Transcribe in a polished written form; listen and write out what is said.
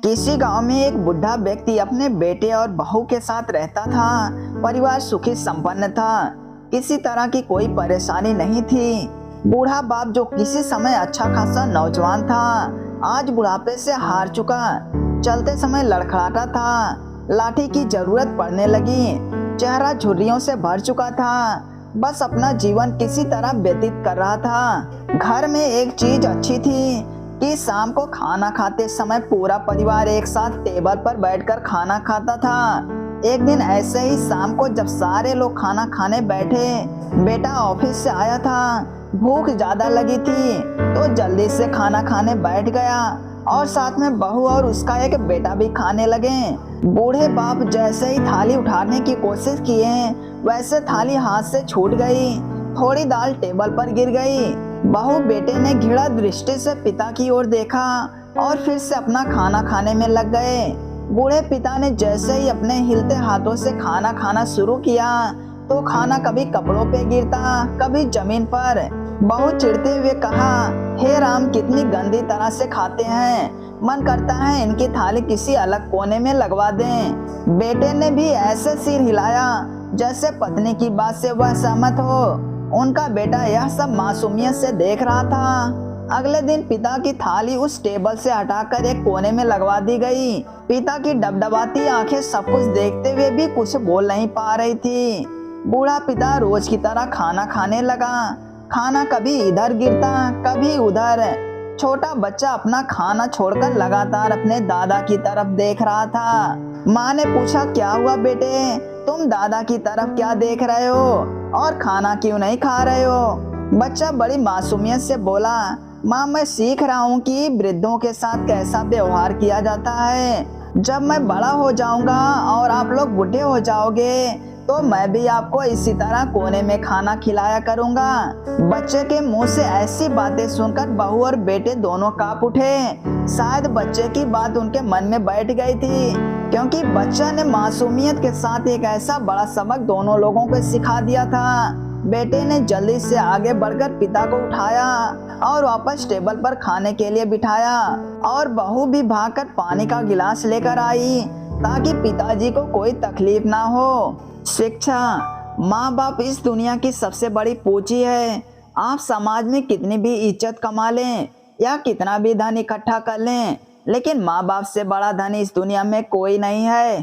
किसी गांव में एक बुढ़ा व्यक्ति अपने बेटे और बहू के साथ रहता था। परिवार सुखी संपन्न था। किसी तरह की कोई परेशानी नहीं थी। बूढ़ा बाप जो किसी समय अच्छा खासा नौजवान था, आज बुढ़ापे से हार चुका। चलते समय लड़खड़ाता था। लाठी की जरूरत पड़ने लगी। चेहरा झुर्रियों से भर चुका था। बस अपना जीवन किसी तरह व्यतीत कर रहा था। घर में एक चीज अच्छी थी कि शाम को खाना खाते समय पूरा परिवार एक साथ टेबल पर बैठकर खाना खाता था। एक दिन ऐसे ही शाम को जब सारे लोग खाना खाने बैठे, बेटा ऑफिस से आया था। भूख ज्यादा लगी थी तो जल्दी से खाना खाने बैठ गया और साथ में बहू और उसका एक बेटा भी खाने लगे। बूढ़े बाप जैसे ही थाली उठाने की कोशिश किए, वैसे थाली हाथ से छूट गई। थोड़ी दाल टेबल पर गिर गई। बहू बेटे ने घृणा दृष्टि से पिता की ओर देखा और फिर से अपना खाना खाने में लग गए। बूढ़े पिता ने जैसे ही अपने हिलते हाथों से खाना खाना शुरू किया तो खाना कभी कपड़ों पे गिरता, कभी जमीन पर। बहू चिढ़ते हुए कहा, हे राम, कितनी गंदी तरह से खाते हैं। मन करता है इनकी थाली किसी अलग कोने में लगवा दें। बेटे ने भी ऐसे सिर हिलाया जैसे पत्नी की बात से वह सहमत हो। उनका बेटा यह सब मासूमियत से देख रहा था। अगले दिन पिता की थाली उस टेबल से हटाकर एक कोने में लगवा दी गई। पिता की डबडबाती आंखें सब कुछ देखते हुए भी कुछ बोल नहीं पा रही थी। बूढ़ा पिता रोज की तरह खाना खाने लगा। खाना कभी इधर गिरता, कभी उधर। छोटा बच्चा अपना खाना छोड़कर लगातार अपने दादा की तरफ देख रहा था। माँ ने पूछा, क्या हुआ बेटे, तुम दादा की तरफ क्या देख रहे हो और खाना क्यों नहीं खा रहे हो? बच्चा बड़ी मासूमियत से बोला, माँ, मैं सीख रहा हूँ कि वृद्धों के साथ कैसा व्यवहार किया जाता है। जब मैं बड़ा हो जाऊंगा और आप लोग बूढ़े हो जाओगे तो मैं भी आपको इसी तरह कोने में खाना खिलाया करूंगा। बच्चे के मुंह से ऐसी बातें सुनकर बहू और बेटे दोनों कांप उठे। शायद बच्चे की बात उनके मन में बैठ गई थी, क्योंकि बच्चा ने मासूमियत के साथ एक ऐसा बड़ा सबक दोनों लोगों को सिखा दिया था। बेटे ने जल्दी से आगे बढ़कर पिता को उठाया और वापस टेबल पर खाने के लिए बिठाया और बहू भी भागकर पानी का गिलास लेकर आई ताकि पिताजी को कोई तकलीफ ना हो। शिक्षा, माँ बाप इस दुनिया की सबसे बड़ी पूंजी है। आप समाज में कितनी भी इज्जत कमा लें या कितना भी धन इकट्ठा कर लें, लेकिन माँ बाप से बड़ा धन इस दुनिया में कोई नहीं है।